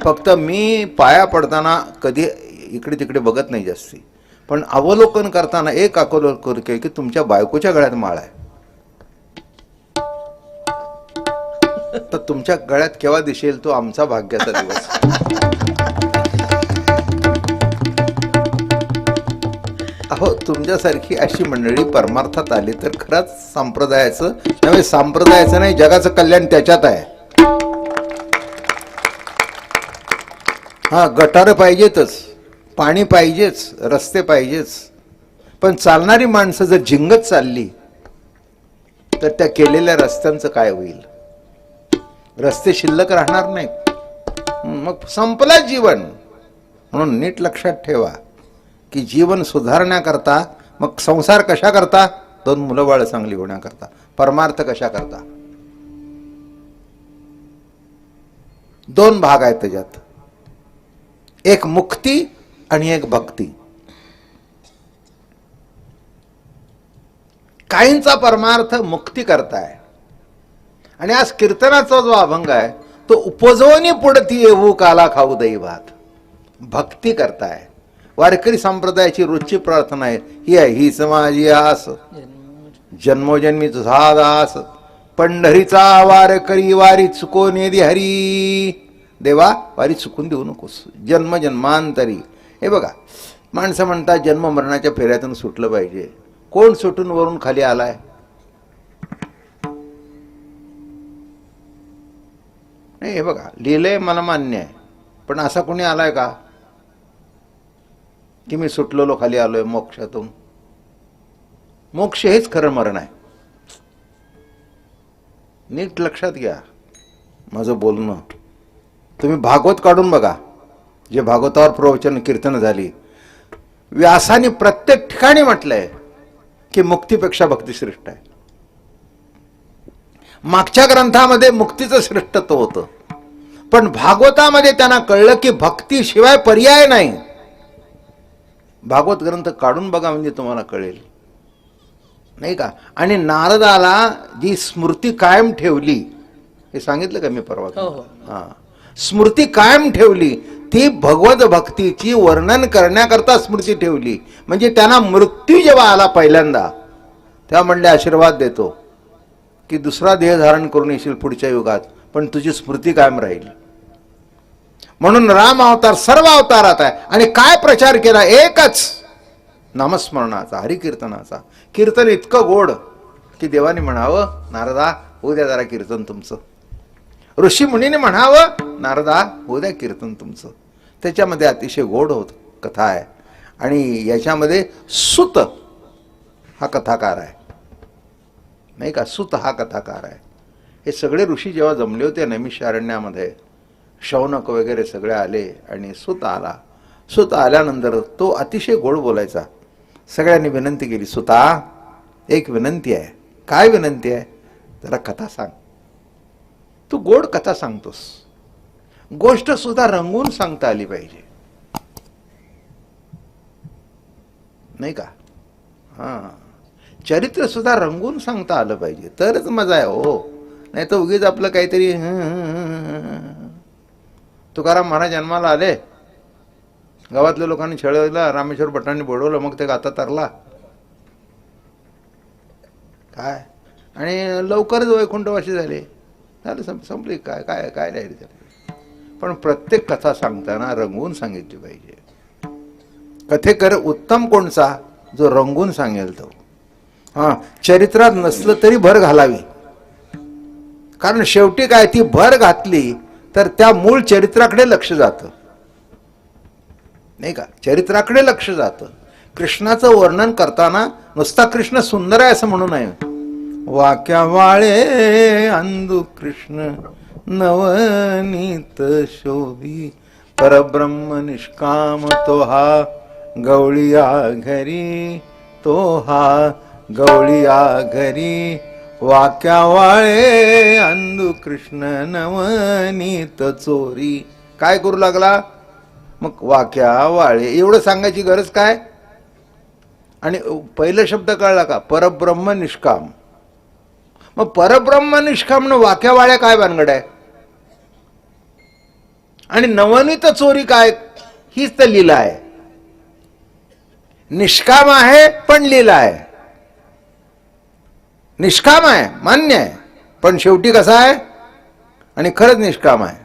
फक्त मी पाया पडताना कधी इकडे तिकडे बघत नाही जास्ती, पण अवलोकन करताना एक अवलोकन केलं की तुमच्या बायकोच्या गळ्यात माळ आहे. तर तुमच्या गळ्यात केव्हा दिसेल तो आमचा भाग्याचा दिवस. अहो, तुमच्यासारखी अशी मंडळी परमार्थात आली तर खरंच संप्रदायाचं नव्हे, संप्रदायाचं नाही, जगाचं कल्याण त्याच्यात आहे. हा, गटारं पाहिजेतच, पाणी पाहिजेच, रस्ते पाहिजेच, पण चालणारी माणसं जर झिंगत चालली तर त्या केलेल्या रस्त्यांचं काय होईल? रस्ते शिल्लक राहणार नाहीत, मग संपलं जीवन. म्हणून नीट लक्षात ठेवा की जीवन सुधारण्याकरता, मग संसार कशा करता? 2 मुलं बाळ चांगली होण्याकरता. परमार्थ कशा करता? 2 भाग आहेत त्याच्यात, एक मुक्ती आणि एक भक्ती. काहींचा परमार्थ मुक्ती करताय, आणि आज कीर्तनाचा जो अभंग आहे तो उपजवणी पुढती येऊ काला खाऊ दही भात. भक्ती करताय. वारकरी संप्रदायाची रोजची प्रार्थना आहे ही आहे, हीच माझी आस जन्मोजन्मी तुझा दास, पंढरीचा वारकरी वारी चुकून येदी हरी. देवा, वारी चुकून देऊ नकोस जन्म जन्मांतरी. हे बघा, माणसं म्हणतात जन्म मरणाच्या फेऱ्यातून सुटलं पाहिजे. कोण सुटून वरून खाली आलाय? नाही, हे बघा, लिहिलंय मला मान्य आहे, पण असा कोणी आलाय का की मी सुटलेलो खाली आलोय मोक्षातून? मोक्ष हेच खरं मरण आहे. नीट लक्षात घ्या माझं बोलणं. तुम्ही भागवत काढून बघा, जे भागवतावर प्रवचन कीर्तन झाली, व्यासाने प्रत्येक ठिकाणी म्हटलंय की मुक्तीपेक्षा भक्ती श्रेष्ठ आहे. मागच्या ग्रंथामध्ये मुक्तीचं श्रेष्ठत्व होतं, पण भागवतामध्ये त्यांना कळलं की भक्तीशिवाय पर्याय नाही. भागवत ग्रंथ काढून बघा म्हणजे तुम्हाला कळेल, नाही का? आणि नारदाला जी स्मृती कायम ठेवली, हे सांगितलं का मी परवा? हा, स्मृती कायम ठेवली, ती भगवत भक्तीची वर्णन करण्याकरता स्मृती ठेवली. म्हणजे त्यांना मृत्यू जेव्हा आला पहिल्यांदा, तेव्हा म्हणले आशीर्वाद देतो की दुसरा देह धारण करून येशील पुढच्या युगात, पण तुझी स्मृती कायम राहील. म्हणून राम अवतार सर्व अवतारात आहे. आणि काय प्रचार केला? एकच, नामस्मरणाचा, हरिकीर्तनाचा. कीर्तन इतकं गोड की देवाने म्हणावं, नारदा होऊ द्या जरा कीर्तन तुमचं. ऋषी मुनीने म्हणावं, नारदा होऊ द्या कीर्तन तुमचं. त्याच्यामध्ये अतिशय गोड होत कथा आहे. आणि याच्यामध्ये सुत हा कथाकार आहे, नाही का? सुत हा कथाकार आहे. हे सगळे ऋषी जेव्हा जमले होते नैमिषारण्यामध्ये, शौनक वगैरे सगळे आले आणि सुत आला. सुत आल्यानंतर तो अतिशय गोड बोलायचा. सगळ्यांनी विनंती केली, सुता एक विनंती आहे. काय विनंती आहे? जरा कथा सांग. तू गोड कथा सांगतोस, गोष्ट सुद्धा रंगून सांगता आली पाहिजे, नाही का? हा, चरित्र सुद्धा रंगून सांगता आलं पाहिजे, तरच मजा आहे हो. नाही तर उगीच आपलं काहीतरी. तुकाराम महाराज जन्माला आले, गावातल्या लोकांनी छळवलं, रामेश्वर भटांनी बोलवलं, मग ते गाता तरला काय, आणि लवकरच वैकुंठवासी झाले. झालं, संपली. काय काय काय राहील त्याला? पण प्रत्येक कथा सांगताना रंगवून सांगितली पाहिजे. कथेकर उत्तम कोणचा? जो रंगून सांगेल तो. हा, चरित्रात नसलं तरी भर घालावी, कारण शेवटी काय, ती भर घातली तर त्या मूळ चरित्राकडे लक्ष जातं, नाही का? चरित्राकडे लक्ष जातं. कृष्णाचं वर्णन करताना नुसता कृष्ण सुंदर आहे असं म्हणू नये. वाक्या वाळे अंधु कृष्ण नवनीत शोभी, परब्रह्म निष्काम तो हा गवळिया घरी, तो हा गवळिया घरी. वाक्या वाळे अंधु कृष्ण नवनीत चोरी. काय करू लागला? मग वाक्या वाळे एवढं सांगायची गरज काय? आणि पहिला शब्द कळला का? परब्रह्म निष्काम. मग परब्रह्म निष्काम वाक्यावाळ्या काय भानगड आहे? आणि नवनीत चोरी काय? हीच तर लीला आहे. निष्काम आहे पण लीला आहे. निष्काम आहे मान्य आहे, पण शेवटी कसा आहे? आणि खरंच निष्काम आहे.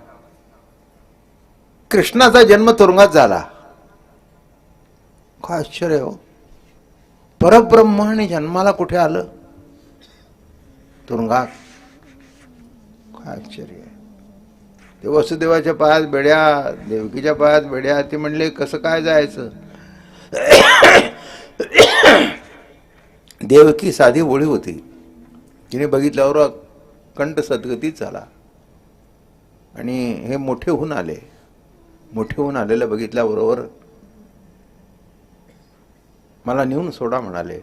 कृष्णाचा जन्म तुरुंगात झाला. काय आश्चर्य हो. परब्रह्म आणि जन्माला कुठे आलं? तुरुंगात. काय आश्चर्य आहे. ते वसुदेवाच्या पायात बेड्या, देवकीच्या पायात बेड्या. ते म्हणले कसं काय जायचं? देवकी साधी ओळी होती. तिने बघितल्यावर कंठ सद्गतीच झाला. आणि हे मोठे होऊन आले. मोठे होऊन आलेलं बघितल्याबरोबर मला नेऊन सोडा म्हणाले.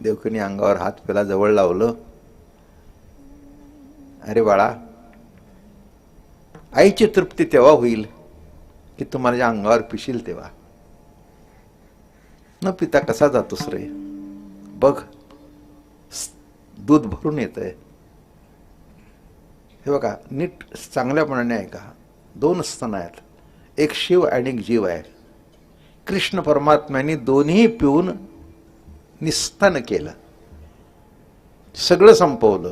देवकीने अंगावर हात पेला, जवळ लावलं. अरे बाळा, आईची तृप्ती तेव्हा होईल की तू माझ्या अंगावर पिशील तेव्हा. न पिता कसा जातोस रे? बघ, दूध भरून येतंय. हे बघा, नीट चांगल्यापणाने ऐका. 2 स्तन आहेत, एक शिव आणि एक जीव आहे. कृष्ण परमात्म्याने दोन्ही पिऊन निस्तन केलं, सगळं संपवलं.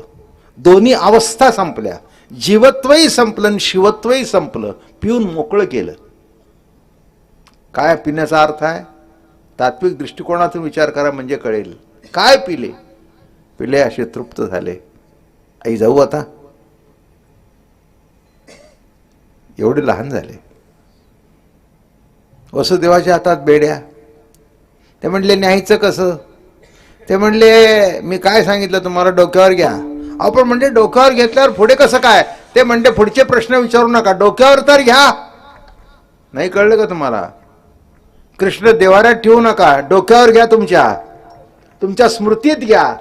दोन्ही अवस्था संपल्या. जीवत्वही संपलं आणि शिवत्वही संपलं. पिऊन मोकळं केलं. काय पिण्याचा अर्थ आहे? तात्विक दृष्टिकोनातून विचार करा म्हणजे कळेल. काय पिले? पिले असे तृप्त झाले. आई जाऊ आता? एवढे लहान झाले. वसुदेवाच्या हातात बेड्या. ते म्हणले न्यायचं कसं? ते म्हणले मी काय सांगितलं तुम्हाला, डोक्यावर घ्या. आपण म्हणजे डोक्यावर घेतल्यावर पुढे कसं काय? ते म्हणते पुढचे प्रश्न विचारू नका, डोक्यावर तर घ्या. नाही कळलं का तुम्हाला? कृष्ण देवाऱ्यात ठेवू नका, डोक्यावर घ्या. तुमच्या स्मृतीत घ्या.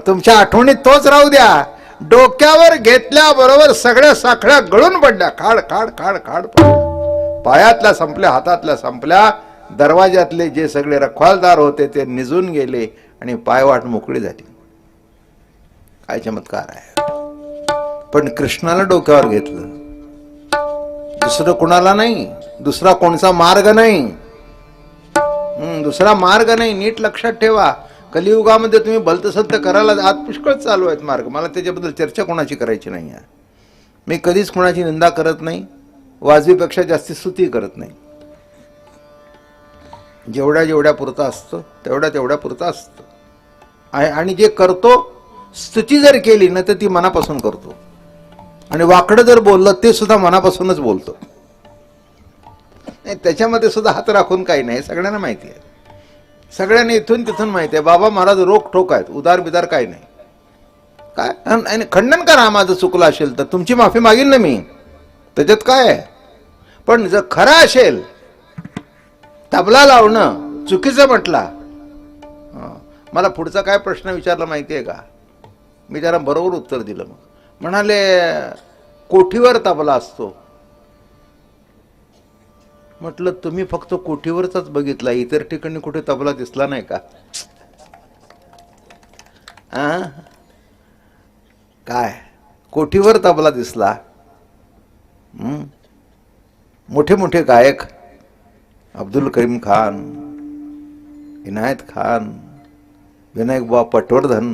तुमच्या आठवणीत तोच राहू द्या. डोक्यावर घेतल्याबरोबर सगळ्या साखळ्या गळून पडल्या. खाड खाड खाड खाड पायातल्या संपल्या, हातातल्या संपल्या. दरवाजातले जे सगळे रखवालदार होते ते निजून गेले आणि पायवाट मोकळी झाली. काय चमत्कार आहे. पण कृष्णाला डोक्यावर घेतलं, दुसरं कोणाला नाही. दुसरा कोणचा मार्ग नाही. दुसरा मार्ग नाही. नीट लक्षात ठेवा. कलियुगामध्ये तुम्ही भलतसलत करायला आत पुष्कळ चालू आहेत मार्ग. मला त्याच्याबद्दल चर्चा कोणाची करायची नाही आहे. मी कधीच कोणाची निंदा करत नाही, वाजवीपेक्षा जास्ती स्तुती करत नाही. जेवढ्या पुरता असतं तेवढ्या पुरता असतं. आणि जे करतो, स्तुती जर केली ना तर ती मनापासून करतो. आणि वाकडं जर बोललं ते सुद्धा मनापासूनच बोलतो. त्याच्यामध्ये सुद्धा हात राखून काही नाही. सगळ्यांना माहिती आहे. सगळ्यांना इथून तिथून माहिती आहे. बाबा महाराज रोख ठोक आहेत, उदार बिदार काही नाही. काय आणि खंडन करा माझं चुकलं असेल तर, तुमची माफी मागील ना मी, त्याच्यात काय आहे. पण जर खरं असेल, तबला लावणं चुकीचं म्हटला. मला पुढचा काय प्रश्न विचारला माहिती आहे का? मी त्याला बरोबर उत्तर दिलं. मग म्हणाले कोठीवर तबला असतो. म्हटलं तुम्ही फक्त कोठीवरचाच बघितला, इतर ठिकाणी कुठे तबला दिसला नाही का? काय कोठीवर तबला दिसला? मोठे मोठे गायक, अब्दुल करीम खान, इनायत खान, विनायक बुवा पटवर्धन,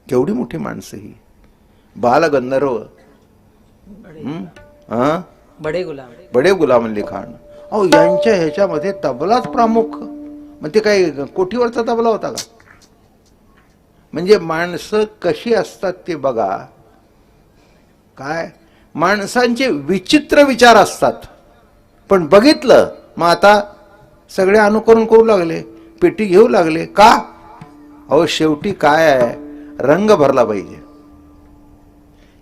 केवढी मोठी माणसं ही. बालगंधर्व, बडे गुलाम अली खान. अहो यांच्या ह्याच्यामध्ये तबलाच प्रमुख. मग ते काही कोठीवरचा तबला होता का? म्हणजे माणसं कशी असतात ते बघा. काय माणसांचे विचित्र विचार असतात. पण बघितलं मग आता सगळे अनुकरण करू लागले, पेटी घेऊ लागले. का? अहो शेवटी काय आहे, रंग भरला पाहिजे.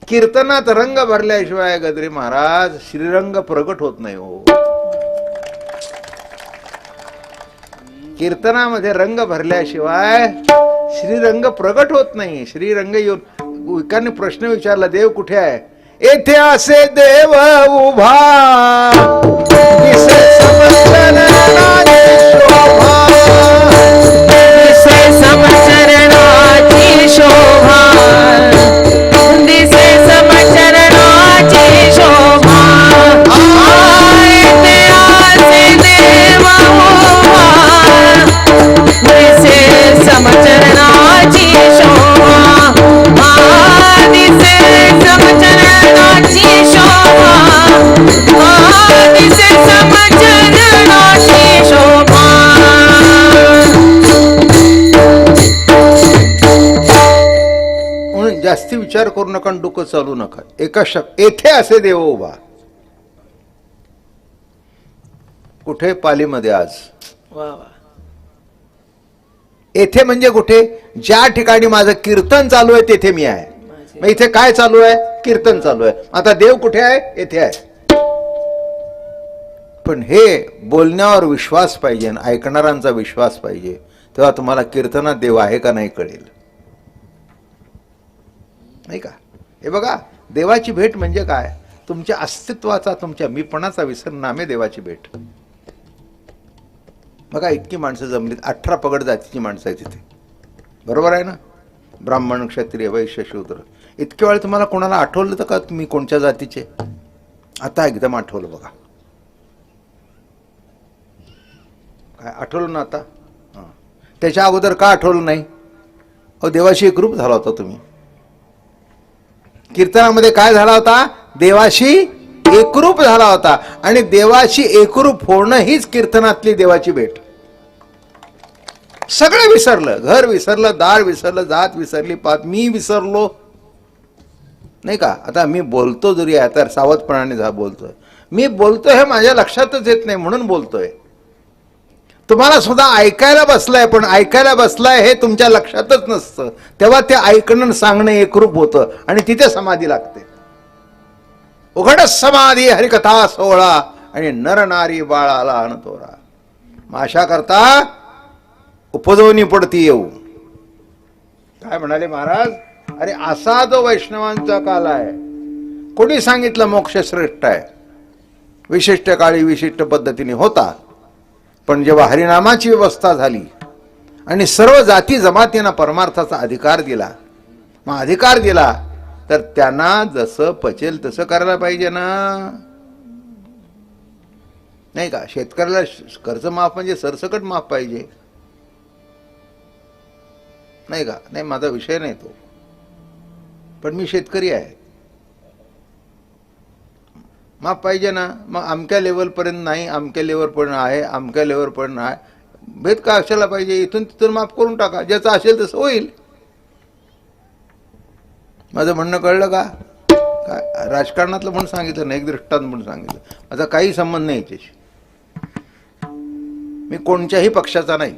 कीर्तनात रंग भरल्याशिवाय गद्रे महाराज श्रीरंग प्रगट होत नाही हो. कीर्तनामध्ये रंग भरल्याशिवाय श्रीरंग प्रगट होत नाही. श्रीरंग येऊन एकाने प्रश्न विचारला, देव कुठे आहे? येथे असे देव उभा दिसे समजन नादी शोभा. जास्ती विचार करू नका आणि डोकं चालू नका. एका येथे असे देव उभा. कुठे? पालीमध्ये आज. वा वा. येथे म्हणजे कुठे? ज्या ठिकाणी माझं कीर्तन चालू आहे तेथे मी आहे. मग इथे काय चालू आहे? कीर्तन चालू आहे. आता देव कुठे आहे? येथे आहे. पण हे बोलण्यावर विश्वास पाहिजे, ऐकणाऱ्यांचा विश्वास पाहिजे, तेव्हा तुम्हाला कीर्तनात देव आहे का नाही कळेल. नाही का? हे बघा, देवाची भेट म्हणजे काय? तुमच्या अस्तित्वाचा, तुमच्या मीपणाचा विसर नामे देवाची भेट. बघा, इतकी माणसं जमलीत, 18 पगड जातीची माणसं आहेत तिथे. बरोबर आहे ना? ब्राह्मण, क्षत्रिय, वैश्य, शूद्र. इतके वेळ तुम्हाला कोणाला आठवलं तर का तुम्ही कोणत्या जातीचे? आता एकदम आठवलं बघा. काय आठवलं ना आता? हां. त्याच्या अगोदर का आठवलं नाही? अहो, देवाशी एकरूप झाला होता तुम्ही. कीर्तनामध्ये काय झाला होता? देवाशी एकरूप झाला होता. आणि देवाशी एकरूप होणं हीच कीर्तनातली देवाची भेट. सगळं विसरलं, घर विसरलं, दार विसरलं, जात विसरली, पात मी विसरलो. नाही का? आता मी बोलतो जरी आहे तर सावधपणाने बोलतोय. मी बोलतोय हे माझ्या लक्षातच येत नाही म्हणून बोलतोय. तुम्हाला सुद्धा ऐकायला बसलाय, पण ऐकायला बसलाय हे तुमच्या लक्षातच नसतं. तेव्हा ते ऐकणं सांगणं एकरूप होतं आणि तिथे समाधी लागते. उघडच समाधी हरिकथा सोहळा आणि नर नारी बाळाला अनतोरा. मग अशा करता उपजवणी पडती येऊ. काय म्हणाले महाराज? अरे असा जो वैष्णवांचा काल आहे. कोणी सांगितलं मोक्ष श्रेष्ठ आहे? विशिष्ट काळी विशिष्ट पद्धतीने होता. पण जेव्हा हरिनामाची व्यवस्था झाली आणि सर्व जाती जमातींना परमार्थाचा अधिकार दिला, मग अधिकार दिला तर त्यांना जसं पचेल तसं करायला पाहिजे ना. नाही का? शेतकऱ्याला कर्ज माफ म्हणजे सरसकट माफ पाहिजे. नाही का? नाही, माझा विषय नाही तो. पण मी शेतकरी आहे, माफ पाहिजे ना. मग अमक्या लेवलपर्यंत नाही, अमक्या लेवलपर्यंत आहे, अमक्या लेवलपर्यंत आहे. भेद का असायला पाहिजे? इथून तिथून माफ करून टाका. ज्याचं असेल तसं होईल. माझं म्हणणं कळलं का? काय राजकारणातलं म्हणून सांगितलं नाही, एक दृष्टांत म्हणून सांगितलं. माझा काही संबंध नाही याच्याशी. मी कोणत्याही पक्षाचा नाही.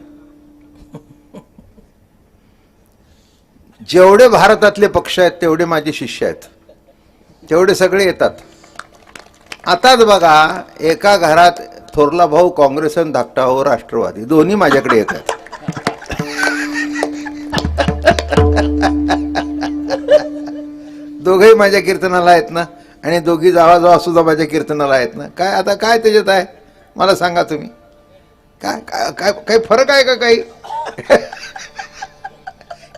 जेवढे भारतातले पक्ष आहेत तेवढे माझे शिष्य आहेत, तेवढे सगळे येतात. आताच बघा, एका घरात थोरला भाऊ काँग्रेस आणि धाकटा भाऊ राष्ट्रवादी, दोन्ही माझ्याकडे येतात. दोघेही माझ्या कीर्तनाला आहेत ना, आणि दोघी जावा सुद्धा माझ्या कीर्तनाला आहेत ना. काय आता काय त्याच्यात आहे मला सांगा तुम्ही? काय काय काय काही फरक आहे का? काही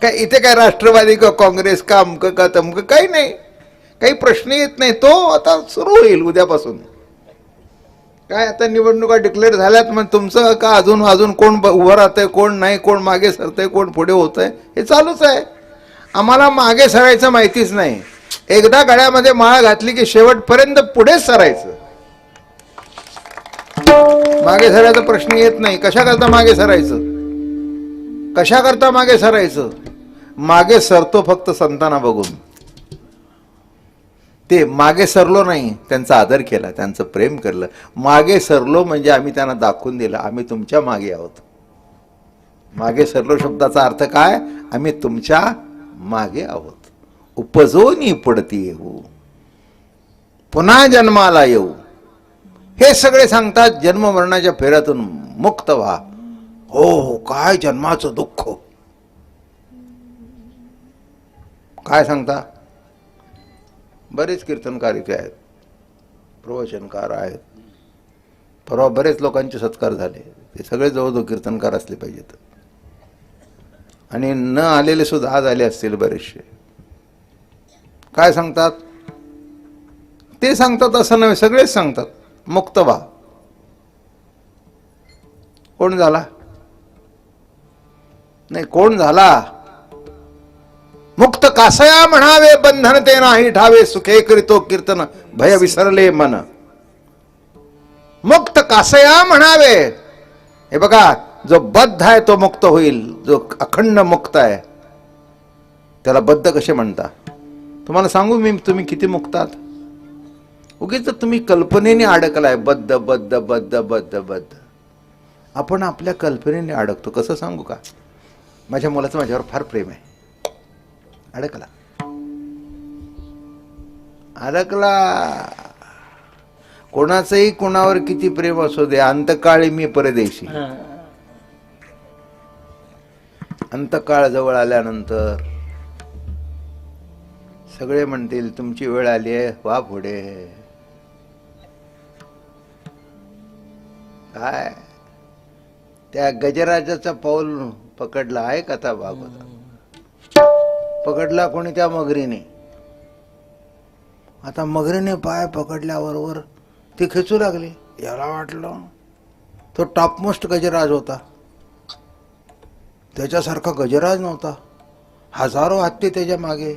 काय इथे काय राष्ट्रवादी का काँग्रेस का अमकं का तमकं काही नाही. काही प्रश्न येत नाही. तो आता सुरू होईल उद्यापासून. काय आता निवडणुका डिक्लेअर झाल्यात, मग तुमचं का अजून कोण उभं राहतंय, कोण नाही, कोण मागे सरतंय, कोण पुढे होतंय, हे चालूच आहे. आम्हाला मागे सरायचं माहितीच नाही. एकदा गळ्यामध्ये माळ घातली की शेवटपर्यंत पुढेच सरायचं. मागे सरायचा प्रश्न येत नाही. कशा करता मागे सरायचं? कशा करता मागे सरायचं? मागे सरतो फक्त संतांना बघून. ते मागे सरलो नाही, त्यांचा आदर केला, त्यांचं प्रेम केलं. मागे सरलो म्हणजे आम्ही त्यांना दाखवून दिलं आम्ही तुमच्या मागे आहोत. मागे सरलो शब्दाचा अर्थ काय? आम्ही तुमच्या मागे आहोत. उपजोनी पडती येऊ, पुन्हा जन्माला येऊ, हे सगळे सांगतात. जन्म मरणाच्या फेऱ्यातून मुक्त व्हा. हो, काय जन्माचं दुःख, काय सांगता? बरेच कीर्तनकार इथे आहेत, प्रवचनकार आहेत. परवा बरेच लोकांचे सत्कार झाले. ते सगळे जवळजवळ कीर्तनकार असले पाहिजेत. आणि न आलेले सुद्धा आज आले असतील बरेचसे. काय सांगतात? ते सांगतात असं नव्हे, सगळेच सांगतात मुक्त व्हा. कोण झाला? नाही, कोण झाला? मुक्त कासया म्हणावे, बंधन ते नाही ठावे, सुखे करीतो कीर्तन भय विसरले मन. मुक्त कासया म्हणावे. हे बघा, जो बद्ध आहे तो मुक्त होईल, जो अखंड मुक्त आहे त्याला बद्ध कसे म्हणता? तुम्हाला सांगू मी, तुम्ही किती मुक्तात? उगीच तुम्ही कल्पनेने अडकलाय. बद्ध बद्ध बद्ध बद्ध बद्ध. आपण आपल्या कल्पनेने अडकतो. कसं सांगू का? माझ्या मुलाचं माझ्यावर फार प्रेम आहे. अडकला. कोणाचंही कोणावर किती प्रेम असू दे, अंतकाळी मी परदेशी. अंतकाळ जवळ आल्यानंतर सगळे म्हणतील तुमची वेळ आली आहे, वा पुढे. काय त्या गजराजाचा पाऊल पकडला आहे कथा भागवत. पकडला कोणी? त्या मगरीने. आता मगरीने पाय पकडल्याबरोबर ती खेचू लागली. याला वाटलं तो टॉपमोस्ट गजराज होता. त्याच्यासारखा गजराज नव्हता. हजारो हत्ती त्याच्या मागे,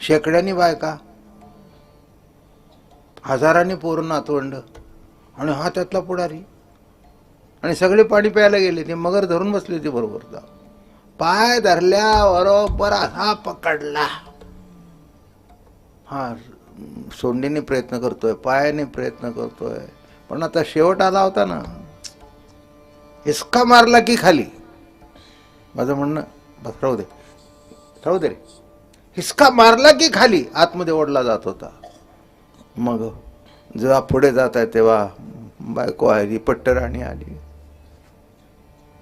शेकड्यांनी बायका, हजारांनी पोरं नातवंड, आणि हा त्यातला पुढारी. आणि सगळे पाणी प्यायला गेले. ते मगर धरून बसली होती बरोबर. पाय धरल्याबरोबर असा पकडला. हा सोंडीने प्रयत्न करतोय, पायाने प्रयत्न करतोय, पण आता शेवट आला होता ना. हिसका मारला की खाली. माझं म्हणणं बस, राहू दे राहू दे रे. हिसका मारला की खाली आतमध्ये ओढला जात होता. मग जेव्हा पुढे जात आहे तेव्हा बायको आली, पट्टराणी आली.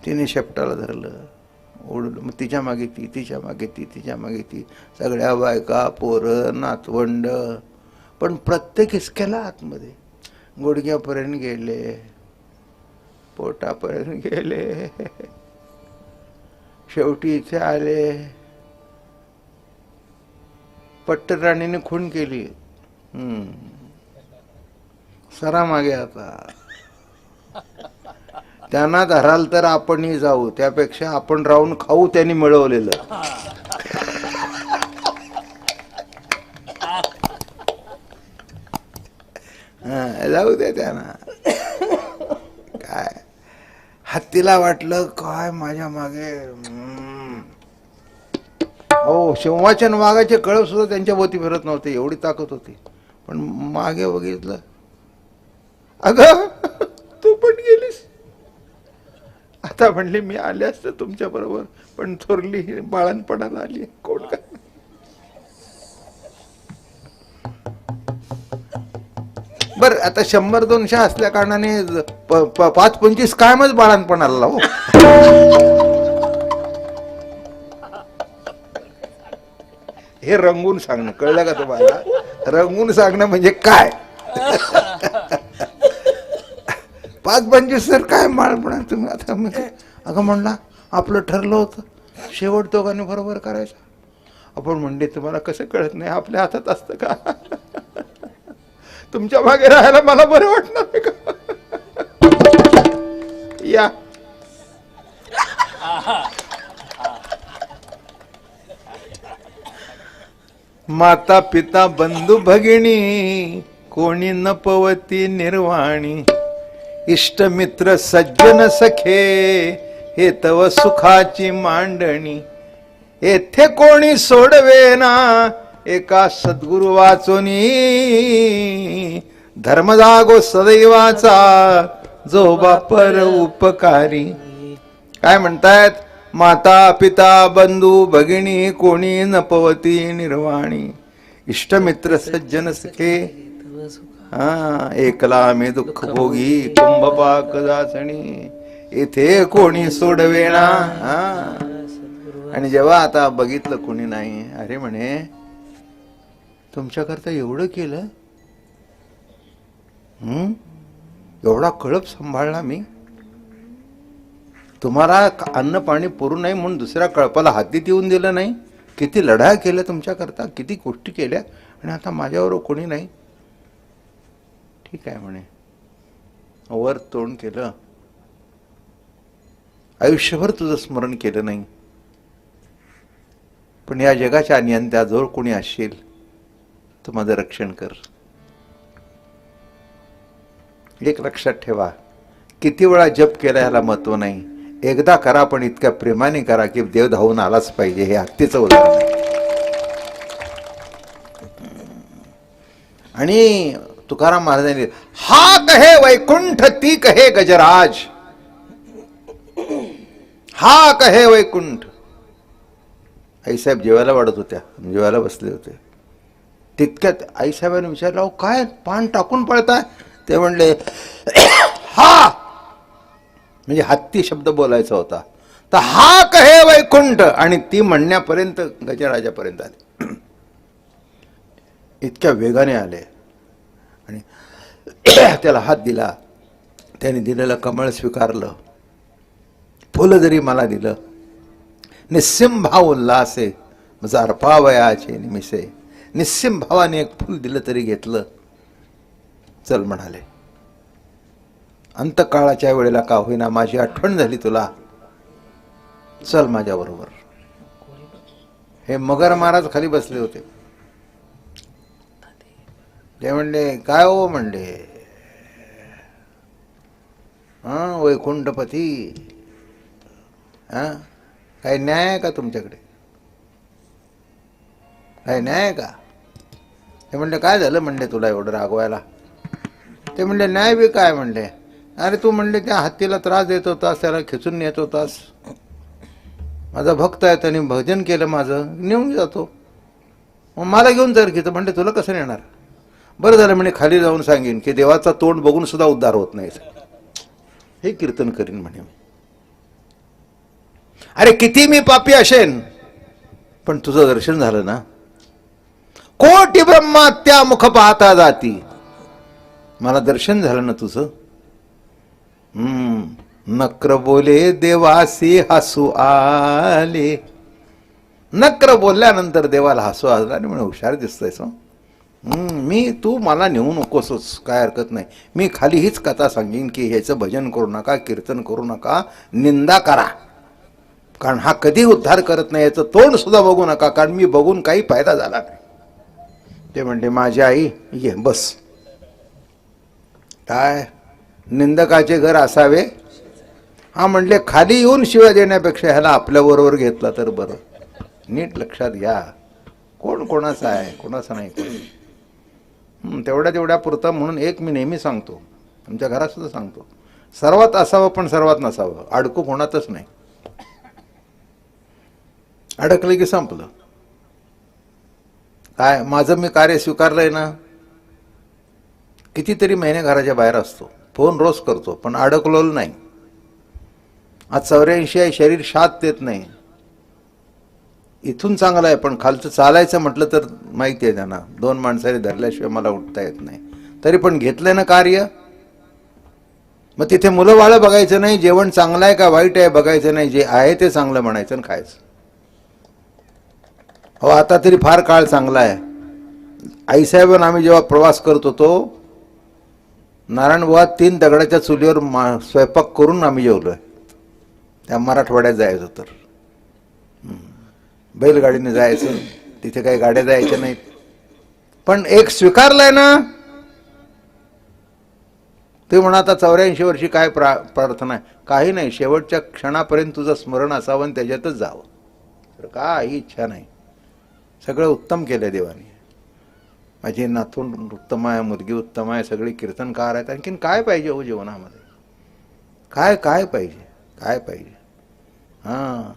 तिने शेपटाला धरलं, ओढलं. मग तिच्या मागे ती, तिच्या मागे ती, तिच्या मागे ती, सगळ्या बायका, पोरं, नातवंड. पण प्रत्येक हिसक्याला आतमध्ये गुडघ्यापर्यंत गेले, पोटापर्यंत गेले, शेवटी इथे आले. पट्टराणीने खून केली. सरा मागे आता. त्यांना धराल तर आपणही जाऊ, त्यापेक्षा आपण राहून खाऊ त्यांनी मिळवलेलं. जाऊ दे त्यांना. काय हत्तीला वाटलं काय माझ्या मागे. हो, सिंहाच्या वाघाचे कळप सुद्धा त्यांच्या भोवती फिरत नव्हते, एवढी ताकद होती. पण मागे बघितलं, अगं तू पण गेलीस. आता म्हणले मी आले असते तुमच्या बरोबर, पण थोरली बाळणपणाला आली. कोण काय बर. आता 100-200 असल्या कारणाने 5-25 कायमच बाळणपणाला लावू. हे रंगून सांगणं, कळलं का तुम्हाला? रंगून सांगणं म्हणजे काय? 5-25 तर काय बाळपणा तुम्ही. आता अगं म्हणला आपलं ठरलं होतं शेवट दोघांनी बरोबर करायचं. आपण म्हणले तुम्हाला कसं कळत नाही, आपल्या हातात असतं का? तुमच्या मागे राहायला मला बरं वाटणार आहे का? या माता पिता बंधू भगिनी कोणी न पवती निर्वाणी. इष्ट मित्र सज्जन सखे हे तव सुखाची मांडणी. येथे कोणी सोडवेना एका सद्गुरु वाचोनी. धर्म जागो सदैवाचा जो बापर उपकारी. काय म्हणतायत? माता पिता बंधू भगिनी कोणी न पवती निर्वाणी. इष्टमित्र सज्जन सखे एकला मी दुःख भोगी कुंभपाक दासणी. इथे कोणी सोडवेना. आणि जेव्हा आता बघितलं कोणी नाही, अरे म्हणे तुमच्याकरता एवढं केलं, एवढा कळप सांभाळला मी, तुम्हाला अन्न पाणी पुरू नाही म्हणून दुसऱ्या कळपाला हातीत येऊन दिलं नाही. किती लढा केल्या तुमच्याकरता, किती गोष्टी केल्या, आणि आता माझ्यावर कोणी नाही. ठीक आहे म्हणे, वर तोंड केलं, आयुष्यभर तुझं स्मरण केलं नाही, पण या जगाच्या नियंत्याजवळ कोणी असेल तर माझं रक्षण कर. एक लक्षात ठेवा, किती वेळा जप केला ह्याला महत्व नाही, एकदा करा, पण इतक्या प्रेमाने करा की देव धावून आलाच पाहिजे. हे हत्तीचं उदाहरण आहे. आणि तुकाराम महाराजांनी हा कहे वैकुंठ ती कहे गजराज, हा कहे वैकुंठ. आईसाहेब जेवायला वाढत होत्या, जेवायला बसले होते. तितक्यात आईसाहेबांनी विचारलं, अहो काय पान टाकून पळताय? ते म्हणले हा, म्हणजे हत्ती शब्द बोलायचा होता. तर हा कहे वैकुंठ, आणि ती म्हणण्यापर्यंत गजराजापर्यंत आले. इतक्या वेगाने आले आणि त्याला हात दिला. त्याने दिलेलं कमळ स्वीकारलं. फुलं जरी मला दिलं, निस्सिम भाव उल्हासे माझा अर्पावयाचे निमिसे, निस्सिम भावाने एक फुल दिलं तरी घेतलं. चल म्हणाले, अंतकाळाच्या वेळेला का होईना माझी आठवण झाली तुला, चल माझ्या बरोबर. हे मगर महाराज खाली बसले होते. ते म्हणले काय हो, म्हणले हा वैकुंठपती, हा काही न्याय आहे का तुमच्याकडे, काही न्याय आहे का? ते म्हणले काय झालं म्हणले तुला एवढं रागवायला? ते म्हणले न्याय बी काय म्हणले, अरे तू म्हणले त्या हत्तीला त्रास देत होतास, त्याला खिचून नेत होतास. माझा भक्त आहे, त्याने भजन केलं माझं, नेऊन जातो. मग मला घेऊन जर घेतो म्हणले, तुला कसं नेणार? बरं झालं म्हणे, खाली जाऊन सांगेन की देवाचा तोंड बघून सुद्धा उद्धार होत नाही, हे कीर्तन करीन म्हणे. अरे किती मी पापी असेन, पण तुझं दर्शन झालं ना. कोटी ब्रह्मा त्या मुख पाहता जाती, मला दर्शन झालं ना तुझं. नक्र बोले देवासी हसू आले. नक्र बोलल्यानंतर देवाला हसू आलं आणि म्हणे हुशार दिसतोयस. मी तू मला नेऊ नकोसच, काय हरकत नाही. मी खाली हीच कथा सांगेन की ह्याचं भजन करू नका, कीर्तन करू नका, निंदा करा, कारण हा कधी उद्धार करत नाही. याचं तोंड सुद्धा बघू नका, कारण मी बघून काही फायदा झाला नाही. ते म्हणते माझी आई ये बस. काय निंदकाचे घर असावे, हा म्हणले खाली येऊन शिव्या देण्यापेक्षा ह्याला आपल्याबरोबर घेतला तर बरं. नीट लक्षात घ्या, कोण कोणाचा आहे, कोणाचा नाही. तेवढ्या पुरतं म्हणून एक मी नेहमी सांगतो, आमच्या घरात सुद्धा सांगतो, सर्वात असावं पण सर्वात नसावं, अडकू कोणातच नाही. अडकलं की संपलं. काय माझं मी कार्य स्वीकारलंय ना, कितीतरी महिने घराच्या बाहेर असतो, फोन रोज करतो, पण अडकलो नाही. आज 84 आहे, शरीर साथ देत नाही. इथून चांगलं आहे, पण खालचं चालायचं म्हटलं तर माहिती आहे त्यांना, 2 माणसाने धरल्याशिवाय मला उठता येत नाही. तरी पण घेतलंय ना कार्य. मग तिथे मुलं बाळं बघायचं नाही, जेवण चांगलं आहे का वाईट आहे बघायचं नाही, जे आहे ते चांगलं म्हणायचं आणि खायचं. हो आता तरी फार काळ चांगला आहे. आईसाहेब आम्ही जेव्हा प्रवास करत होतो, नारायणबुवा 3 दगडाच्या चुलीवर स्वयंपाक करून आम्ही जेवलोय. त्या मराठवाड्यात जायचं तर बैलगाडीने जायचं, तिथे काही गाड्या जायच्या नाहीत. पण एक स्वीकारलाय ना. ते म्हणा आता 84 वर्षी काय प्रार्थना आहे, काही नाही, शेवटच्या क्षणापर्यंत तुझं स्मरण असावं आणि त्याच्यातच जावं, तर काही इच्छा नाही. सगळं उत्तम केलं देवाने. माझी नातून उत्तम आहे, मुलगी उत्तम आहे, सगळे कीर्तनकार आहेत. आणखीन काय पाहिजे हो जीवनामध्ये? काय काय पाहिजे, काय पाहिजे? हां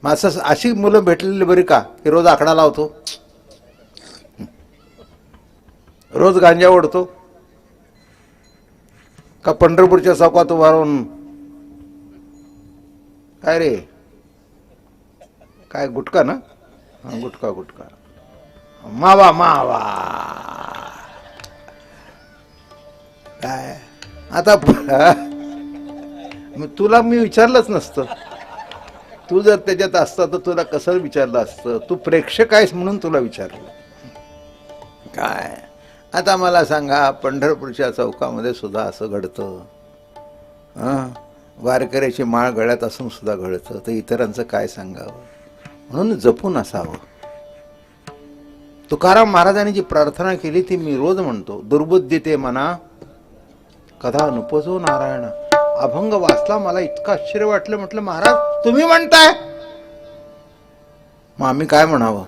मग असं अशी मुलं भेटलेली बरी का की रोज आकडा लावतो, रोज गांजा ओढतो का पंढरपूरच्या चौकात उभा राहून काय रे काय गुटखा ना, हां गुटखा गुटखा मावा मावा काय. आता तुला मी विचारलंच नसतं, तू जर त्याच्यात असता तर तुला कसं विचारलं असतं. तू प्रेक्षक आहेस म्हणून तुला विचारलं. काय आता मला सांगा, पंढरपूरच्या चौकामध्ये सुद्धा असं घडतं. वारकऱ्याची माळ गळ्यात असून सुद्धा घडतं, तर इतरांचं काय सांगावं. म्हणून जपून असावं. तुकाराम महाराजांनी जी प्रार्थना केली ती मी रोज म्हणतो, दुर्बुद्धी ते मना कधा नुपजो नारायण. अभंग वाचला, मला इतकं आश्चर्य वाटलं. म्हटलं महाराज तुम्ही म्हणताय, मग आम्ही काय म्हणावं?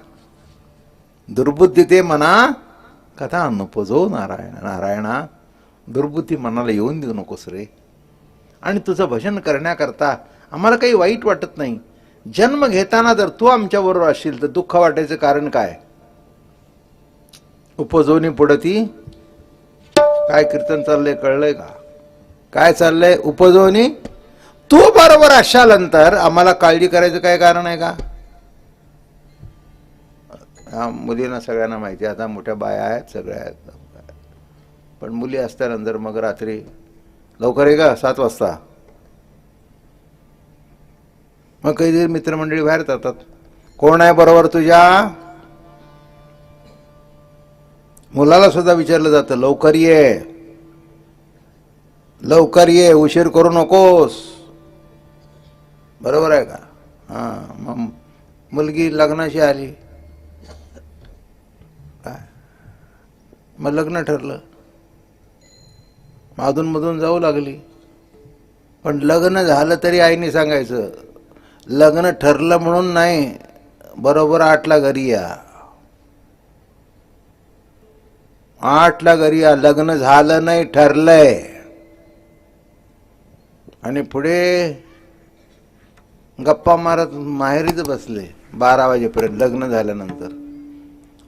दुर्बुद्धी ते मना कथा नपजो नारायण. नारायणा, दुर्बुद्धी मनाला येऊन देऊ नकोस रे. आणि तुझं भजन करण्याकरता आम्हाला काही वाईट वाटत नाही. जन्म घेताना जर तू आमच्याबरोबर असशील तर दुःख वाटायचं कारण काय? उपजोनी पुढती, काय कीर्तन चाललंय कळलंय का? काय चाललंय? उपजोनी, तू बरोबर असाल नंतर आम्हाला काळजी करायचं काय कारण आहे का? हा, मुलींना सगळ्यांना माहिती आहे, आता मोठ्या बाया आहेत, सगळ्या आहेत, पण मुली असल्यानंतर मग रात्री लवकर आहे का 7 वाजता, मग काही मित्रमंडळी बाहेर जातात. कोण आहे बरोबर तुझ्या? मुलाला सुद्धा विचारलं जातं, लवकर ये, लवकर ये, उशीर करू नकोस. बरोबर आहे का? हा, मग मुलगी लग्नाशी आली, काय मग लग्न ठरलं, अधूनमधून जाऊ लागली. पण लग्न झालं तरी आईने सांगायचं, लग्न ठरलं म्हणून नाही, बरोबर 8ला घरी या, 8ला घरी या. लग्न झालं नाही, ठरलंय. आणि पुढे गप्पा मारत माहेरीच बसले 12 वाजेपर्यंत. लग्न झाल्यानंतर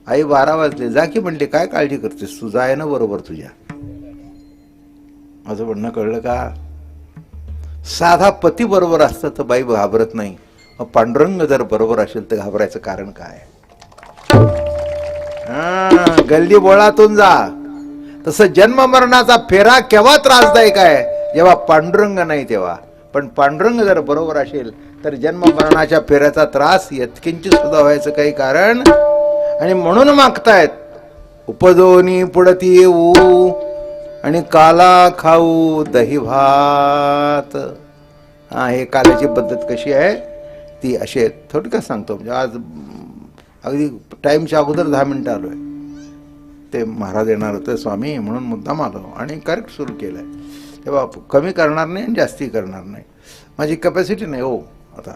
आई 12 वाजले, जा की म्हणली, काय काळजी करतेस, तुझा आहे ना बरोबर तुझ्या. माझं म्हणणं कळलं का? साधा पती बरोबर असतं तर बाई घाबरत नाही, मग पांडुरंग जर बरोबर असेल तर घाबरायचं कारण काय? गल्ली बोळातून जा. तसं जन्म मरणाचा फेरा केव्हा त्रासदायक आहे? जेव्हा पांडुरंग नाही तेव्हा. पण पांडुरंग जर बरोबर असेल तर जन्म मरणाच्या फेऱ्याचा त्रास यत्किंचित सुद्धा व्हायचं काही कारण. आणि म्हणून मागतायत, उपजोनी पुढती येऊ आणि काला खाऊ दही भात. हा, हे काल्याची पद्धत कशी आहे ती अशी थोडक्यात सांगतो. म्हणजे आज अगदी टाईमच्या अगोदर 10 मिनिटं आलो आहे. ते महाराज येणार होते स्वामी, म्हणून मुद्दाम आलो आणि करेक्ट सुरू केलं आहे. तेव्हा कमी करणार नाही आणि जास्ती करणार नाही, माझी कॅपॅसिटी नाही हो आता.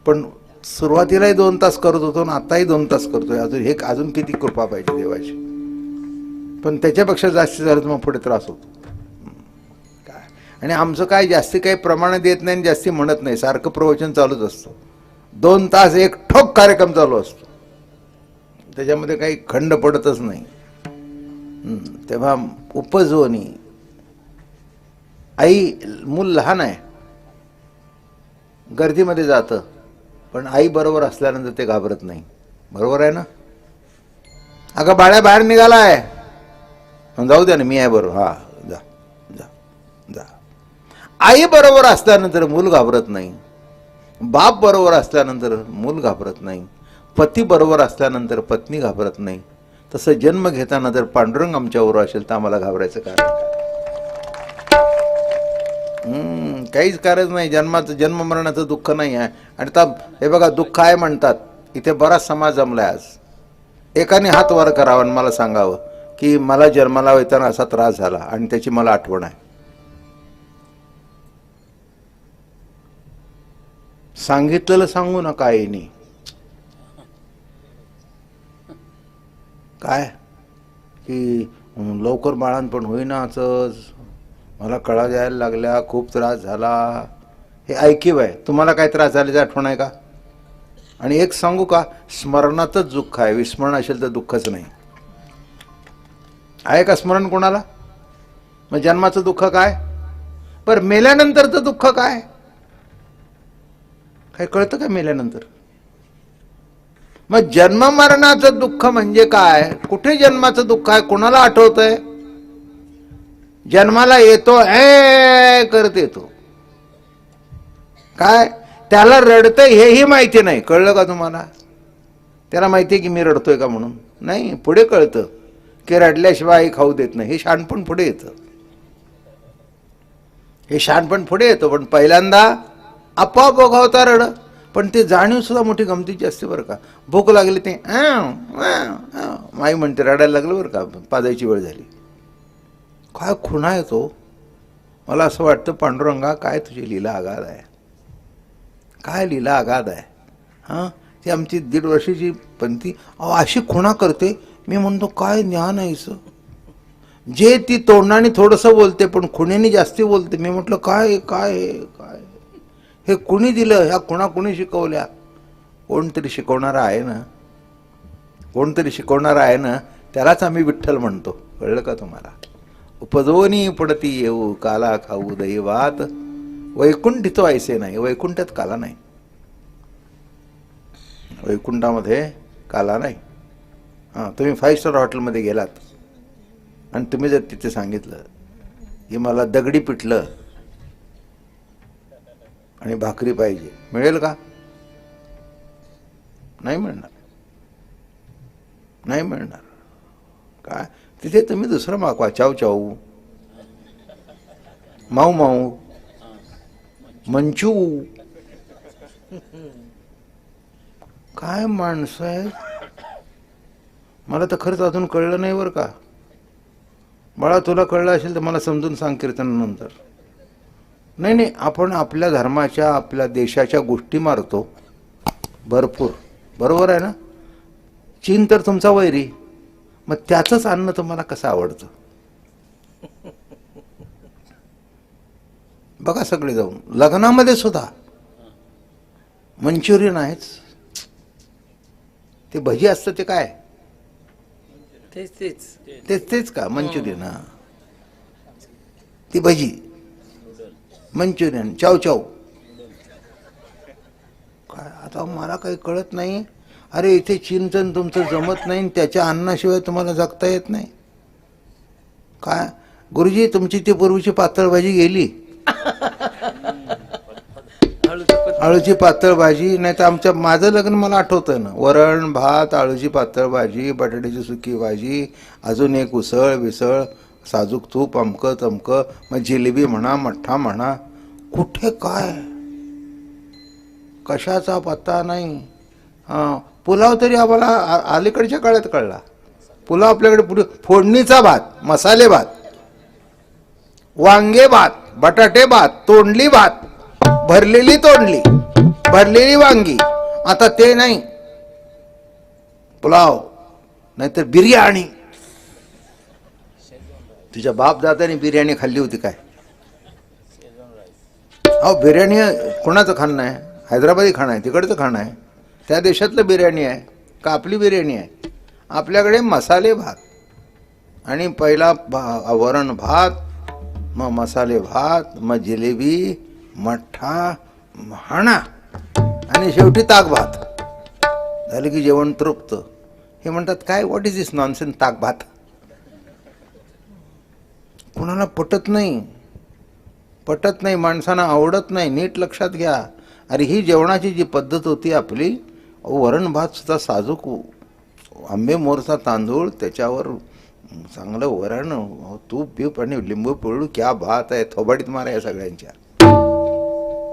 पण सुरुवातीलाही 2 तास करत होतो आणि आताही 2 तास करतोय. अजून किती कृपा पाहिजे देवाची. पण त्याच्यापेक्षा जास्त झालं तर मग पुढे त्रास होतो. काय आणि आमचं काय जास्ती काही प्रमाण देत नाही, जास्ती म्हणत नाही, सारखं प्रवचन चालूच असतं. 2 तास एक ठोक कार्यक्रम चालू असतो, त्याच्यामध्ये काही खंड पडतच नाही. तेव्हा उपजवणी, आई, मूल लहान आहे, गर्दीमध्ये जातं, पण आई बरोबर असल्यानंतर ते घाबरत नाही. बरोबर आहे ना? अगं बाळ्या बाहेर निघालाय, जाऊ द्या ना, मी आहे बरोबर, हा जा जा जा. आई बरोबर असल्यानंतर मूल घाबरत नाही, बाप बरोबर असल्यानंतर मूल घाबरत नाही, पती बरोबर असल्यानंतर पत्नी घाबरत नाही. तसं जन्म घेताना जर पांडुरंग आमच्याबरोबर असेल तर आम्हाला घाबरायचं कारण काय? काहीच कारण नाही. जन्म मरणाचं दुःख नाही आहे. आणि हे बघा, दुःख आहे म्हणतात, इथे बराच समाज जमलाय आज. एकाने हात वर करावा आणि मला सांगावं की मला जन्माला येताना असा त्रास झाला आणि त्याची मला आठवण आहे. सांगितलेलं सांगू नका आईनी. काय की लवकर बाळांपण होईनाच, मला कळा द्यायला लागल्या, खूप त्रास झाला. हे ऐकीव आहे. तुम्हाला काय त्रास झाल्याची आठवण आहे का? आणि एक सांगू का, स्मरणातच दुःख आहे, विस्मरण असेल तर दुःखच नाही. आहे का स्मरण कोणाला? मग जन्माचं दुःख काय? पर मेल्यानंतरचं दुःख काय? काय कळतं का मेल्यानंतर? मग जन्म मरणाचं दुःख म्हणजे काय? कुठे जन्माचं दुःख आहे? कोणाला आठवतंय? जन्माला येतो करत येतो, काय त्याला रडतंय हेही माहिती नाही. कळलं का तुम्हाला? त्याला माहिती आहे की मी रडतोय का म्हणून? नाही. पुढे कळतं की रडल्याशिवाय आई खाऊ देत नाही. हे शहाणपण पुढे येतं, हे शहाणपण पुढे येतं. पण पहिल्यांदा आपोआप ओघवता रड. पण ते जाणीव सुद्धा मोठी गमतीची असते बरं का. भूक लागली ते माई म्हणते रडायला लागलं बरं का, पाजायची वेळ झाली. काय खुणा येतो. मला असं वाटतं पांडुरंगा काय तुझी लीला आगाध आहे, काय लीला आगाध आहे. हां ती आमची 1.5 वर्षाची पंथी अशी खुणा करते. मी म्हणतो काय ज्ञान आहे हिचं, जे ती तोंडाने थोडंसं बोलते पण खुणेने जास्ती बोलते. मी म्हटलं काय काय काय हे कुणी दिलं, ह्या खुणा कुणी शिकवल्या. कोणतरी शिकवणारा आहे ना, कोणतरी शिकवणारा आहे ना, त्यालाच आम्ही विठ्ठल म्हणतो. कळलं का तुम्हाला. उपजवनी पडती येऊ काला खाऊ दैवात, वैकुंठ तो ऐसे नाही. वैकुंठात काला नाही, वैकुंठामध्ये काला नाही. हां तुम्ही 5 स्टार हॉटेलमध्ये गेलात आणि तुम्ही जर तिथे सांगितलं की मला दगडी पिठलं आणि भाकरी पाहिजे, मिळेल का. नाही मिळणार, नाही मिळणार. काय तिथे तुम्ही दुसरं मागवा, चाव चाऊ, माऊ माऊ, मंचू. काय माणसं आहे. मला तर खरंच अजून कळलं नाही बरं का. बाळा तुला कळलं असेल तर मला समजून सांग कीर्तनानंतर. नाही नाही, आपण आपल्या धर्माच्या आपल्या देशाच्या गोष्टी मारतो भरपूर, बरोबर आहे ना. चीन तर तुमचा वैरी, मग त्याचंच अन्न तुम्हाला कसं आवडतं. बघा सगळे जाऊन लग्नामध्ये सुद्धा मंचुरियन आहेच. ते भजी असतं ते काय, तेच तेच तेच तेच का मंचुरियन. हा ती भजी, मंचुरियन, चाव चाव. काय आता मला काही कळत नाही. अरे इथे चिंतन तुमचं जमत नाही, त्याच्या अन्नाशिवाय तुम्हाला जगता येत नाही. काय गुरुजी तुमची ती पूर्वीची पातळ भाजी गेली, आळूची पातळ भाजी. नाही तर आमच्या माझं लग्न मला आठवतं ना, वरण भात, आळूची पातळ भाजी, बटाट्याची सुकी भाजी, अजून एक उसळ विसळ, साजूक तूप, अमकं तमकं, मग जिलेबी म्हणा, मठ्ठा म्हणा. कुठे काय कशाचा पत्ता नाही. हां पुलाव तरी आम्हाला अलीकडच्या काळात कळला. पुलाव आपल्याकडे पुढे फोडणीचा भात, मसाले भात, वांगे भात, बटाटे भात, तोंडली भात, भरलेली तोंडली, भरलेली वांगी. आता ते नाही, पुलाव नाहीतर बिर्याणी. तुझ्या बाप दादाने बिर्याणी खाल्ली होती काय. अहो बिर्याणी कोणाचं खाणं आहे, हैदराबादी खाणं आहे, तिकडचं खाणं आहे, त्या देशातलं बिर्याणी आहे का आपली बिर्याणी आहे. आपल्याकडे मसाले भात आणि पहिला वरण भात, मग मसाले भात, मग जिलेबी, मठ्ठा, हाणा आणि शेवटी ताक भात. झालं की जेवण तृप्त. हे म्हणतात काय व्हॉट इज दिस नॉनसेन्स ताक भात. कुणाला पटत नाही, पटत नाही, माणसांना आवडत नाही. नीट लक्षात घ्या. अरे ही जेवणाची जी पद्धत होती आपली, वरण भात सुद्धा साजूक, आंबे मोरचा तांदूळ, त्याच्यावर चांगलं वरण, तूप बीप आणि लिंबू पिळू, क्या भात आहे. थोबाडीत मारा या सगळ्यांच्या.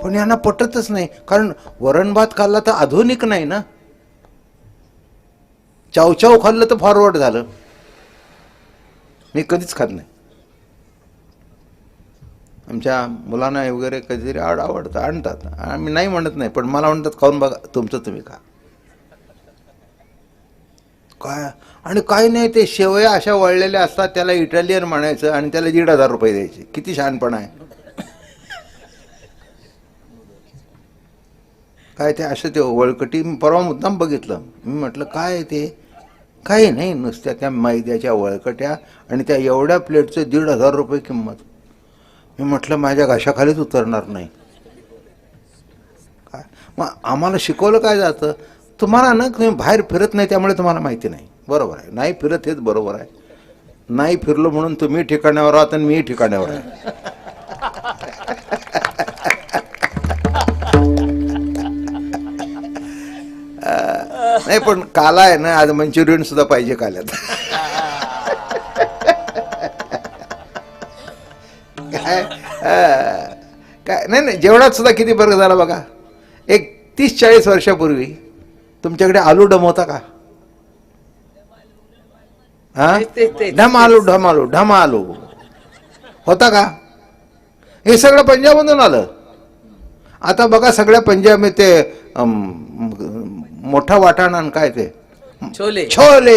पण यांना पटतच नाही, कारण वरण भात खाल्ला तर आधुनिक नाही ना. चावचाव खाल्लं तर फॉरवर्ड झालं. मी कधीच खात नाही. आमच्या मुलांना वगैरे कधीतरी आवडतं आणतात, आम्ही नाही म्हणत नाही, पण मला म्हणतात खाऊन बघा, तुमचं तुम्ही खा. काय आणि काय नाही, ते शेवया अशा वळलेल्या असतात, त्याला इटालियन म्हणायचं आणि त्याला 1,500 रुपये द्यायचे. किती शहाणपणा आहे. काय ते असं ते वळकटी. परवा मुद्दाम बघितलं, मी म्हटलं काय ते, काही नाही, नुसत्या त्या मैद्याच्या वळकट्या आणि त्या एवढ्या प्लेटचं 1,500 रुपये किंमत. मी म्हटलं माझ्या घशाखालीच उतरणार नाही. काय मग आम्हाला शिकवलं काय जातं. तुम्हाला ना तुम्ही बाहेर फिरत नाही त्यामुळे तुम्हाला माहिती नाही. बरोबर आहे, नाही फिरत हेच बरोबर आहे. नाही फिरलो म्हणून तुम्ही ठिकाण्यावर आहात आणि मी ठिकाण्यावर आहे. नाही पण काला आहे ना, आज मंचुरियन सुद्धा पाहिजे काल्यात. काय नाही नाही, जेवणात सुद्धा किती फरक झाला बघा. एक 30-40 वर्षापूर्वी तुमच्याकडे आलू डम होता का. हा ढम आलू, ढम आलू, ढम आलू होता का. हे सगळं पंजाबमधून आलं. आता बघा सगळ्या पंजाब ते मोठा वाटाणा आणि काय ते छोले छोले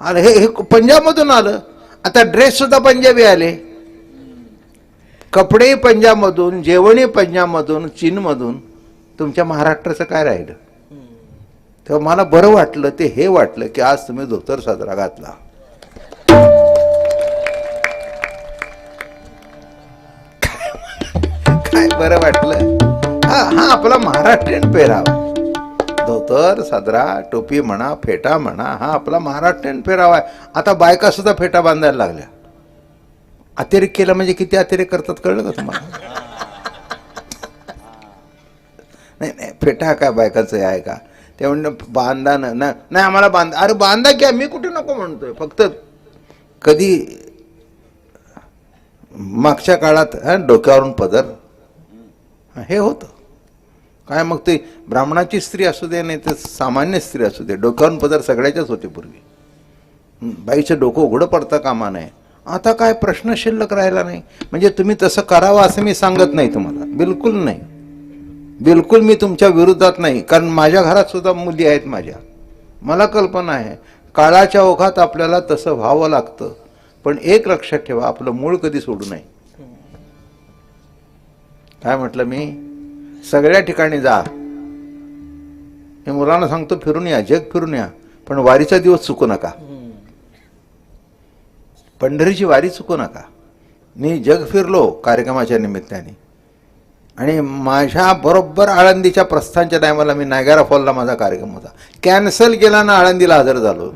अरे हे पंजाबमधून आलं. आता ड्रेस सुद्धा पंजाबी आले, कपडेही पंजाबमधून, जेवणही पंजाबमधून, चीनमधून. तुमच्या महाराष्ट्राचं काय राहिलं? तेव्हा मला बरं वाटलं, ते हे वाटलं की आज तुम्ही धोतर साजरा घातला. काय बरं वाटलं. हा आपला महाराष्ट्रीयन पेहरावा, धोतर साजरा, टोपी म्हणा, फेटा म्हणा, हा आपला महाराष्ट्रीयन पेहरावा आहे. आता बायका सुद्धा फेटा बांधायला लागल्या. अतिरेक केला म्हणजे किती अतिरेक करतात कळलं का तुम्हाला? नाही फेटा काय बायकाचं आहे का? ते म्हणणं बांधा ना, नाही आम्हाला बांधा. अरे बांधा की, मी कुठे नको म्हणतोय. फक्त कधी मागच्या काळात डोक्यावरून पदर हे होतं काय, मग ते ब्राह्मणाची स्त्री असू दे नाही तर सामान्य स्त्री असू दे, डोक्यावरून पदर सगळ्याच्याच होते पूर्वी. बाईचं डोकं उघडं पडता कामा नये. आता काय प्रश्न शिल्लक राहिला नाही. म्हणजे तुम्ही तसं करावं असं मी सांगत नाही तुम्हाला, बिलकुल नाही, बिलकुल मी तुमच्या विरोधात नाही. कारण माझ्या घरात सुद्धा मुली आहेत माझ्या, मला कल्पना आहे. काळाच्या ओघात आपल्याला तसं व्हावं लागतं. पण एक लक्षात ठेवा, आपलं मूळ कधी सोडू नये. काय म्हटलं मी? सगळ्या ठिकाणी जा. मी मुलांना सांगतो फिरून या, जग फिरून या, पण वारीचा दिवस चुकू नका. पंढरीची वारी चुकू नका. मी जग फिरलो कार्यक्रमाच्या निमित्ताने, आणि माझ्या बरोबर आळंदीच्या प्रस्थानच्या टायमाला मी नायगारा फॉलला माझा कार्यक्रम होता, कॅन्सल केला ना, आळंदीला हजर झालो.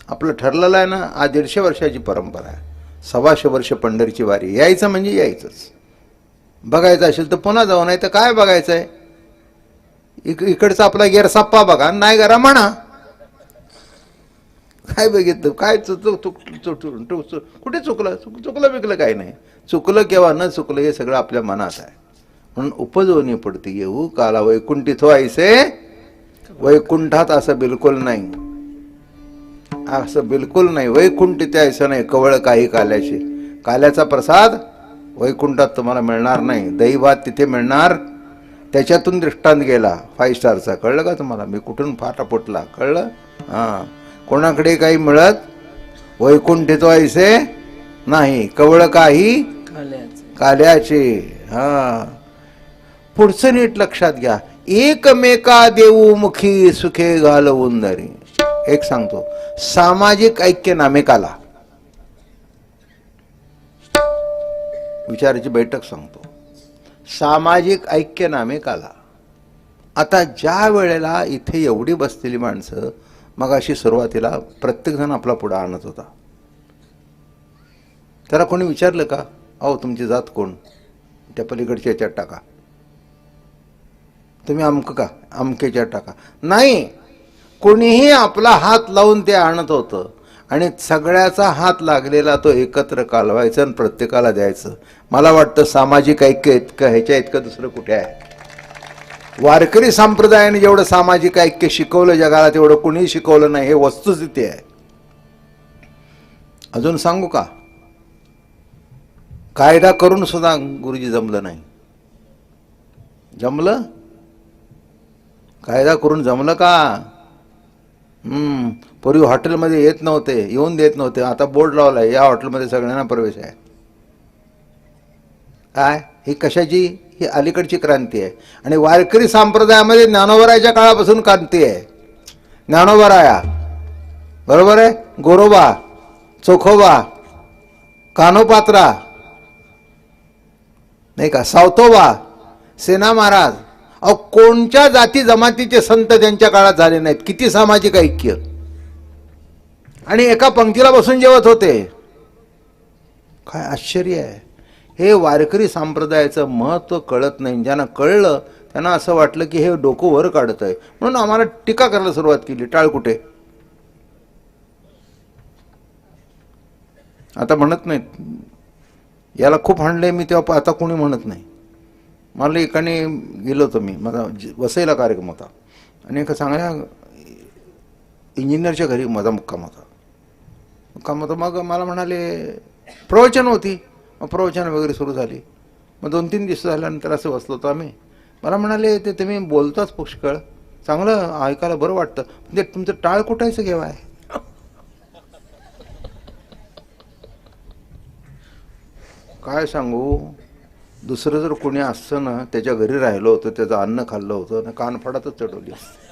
आपलं ठरलेलं आहे ना, आज 150 वर्षाची परंपरा आहे, 125 वर्ष पंढरीची वारी. यायचं म्हणजे यायचंच. बघायचं असेल तर पुन्हा जाऊ, नाही तर काय बघायचं आहे. इकडचा आपला गेरसाप्पा बघा, नायगारा म्हणा. काय बघितलं, काय कुठे चुकलं? चुकलं बिकलं काही नाही. चुकलं केव्हा न चुकलं हे सगळं आपल्या मनात आहे. म्हणून उपजवणी पडते येऊ काला वैकुंठित ऐसे वैकुंठात, असं बिलकुल नाही, असं बिलकुल नाही. वैकुंठित ऐसं नाही, कवळ काही काल्याशी. काल्याचा प्रसाद वैकुंठात तुम्हाला मिळणार नाही, दैवात तिथे मिळणार. त्याच्यातून दृष्टांत गेला 5 स्टारचा, कळलं का तुम्हाला? मी कुठून फाटा फुटला, कळलं? हां, कोणाकडे काही मिळत वैकुंठित ऐसे नाही, कवळ काही काल्याचे. हा, पुढचं नीट लक्षात घ्या. एकमेका देऊ मुखी सुखे घालवून दरी. एक सांगतो, सामाजिक ऐक्य नामेकाला विचाराची बैठक सांगतो. सामाजिक ऐक्य नामेकाला. आता ज्या वेळेला इथे एवढी बसलेली माणसं, मग अशी सुरुवातीला प्रत्येकजण आपला पुढा आणत होता. त्याला कोणी विचारलं का, अहो तुमची जात कोण? त्या पलीकडच्या याच्यात टाका. तुम्ही अमक का? अमकेच्यात टाका. नाही, कोणीही आपला हात लावून ते आणत होतं, आणि सगळ्याचा हात लागलेला तो एकत्र कालवायचा आणि प्रत्येकाला द्यायचं. मला वाटतं सामाजिक ऐक्य इतकं, ह्याच्या इतकं दुसरं कुठे आहे? वारकरी संप्रदायाने जेवढं सामाजिक ऐक्य शिकवलं जगाला, तेवढं कुणीही शिकवलं नाही. हे वस्तुस्थिती आहे. अजून सांगू का? कायदा करून सुद्धा गुरुजी जमलं नाही. जमलं? कायदा करून जमलं का? पूर्वी हॉटेलमध्ये येत नव्हते, येऊन देत नव्हते. आता बोर्ड लावलाय, या हॉटेलमध्ये सगळ्यांना प्रवेश आहे. काय ही कशाची? ही अलीकडची क्रांती आहे. आणि वारकरी संप्रदायामध्ये ज्ञानोबरायाच्या काळापासून क्रांती आहे. ज्ञानोबराया, बरोबर आहे, गोरोबा, चोखोबा, कानोपात्रा, नाही का, सावतोबा, सेना महाराज. अहो, कोणत्या जाती जमातीचे संत त्यांच्या काळात झाले नाहीत? किती सामाजिक ऐक्य. आणि एका पंक्तीला बसून जेवत होते. काय आश्चर्य आहे. हे वारकरी संप्रदायाचं महत्त्व कळत नाही. ज्यांना कळलं त्यांना असं वाटलं की हे डोकं वर काढत आहे, म्हणून आम्हाला टीका करायला सुरुवात केली. टाळ कुठे? आता म्हणत नाहीत. याला खूप हाणले मी तेव्हा, आता कोणी म्हणत नाही. मला एकाने गेलो होतो मी, माझा वसईला कार्यक्रम होता, आणि एका चांगल्या इंजिनियरच्या घरी माझा मुक्काम होता. मग मला म्हणाले, प्रवचन होती. मग प्रवचन वगैरे सुरू झाली. मग 2-3 दिवस झाल्यानंतर असं बसलो होतो आम्ही. मला म्हणाले, ते तुम्ही बोलताच पुष्कळ, चांगलं ऐकायला बरं वाटतं, म्हणजे तुमचं टाळ कुठायचं केव्हा आहे? काय सांगू, दुसरं जर कोणी असतं ना, त्याच्या घरी राहिलं होतं, त्याचं अन्न खाल्लं होतं ना, कानफडातच चढवली असती.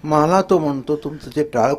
मला तो म्हणतो, तुमचं ते टाळ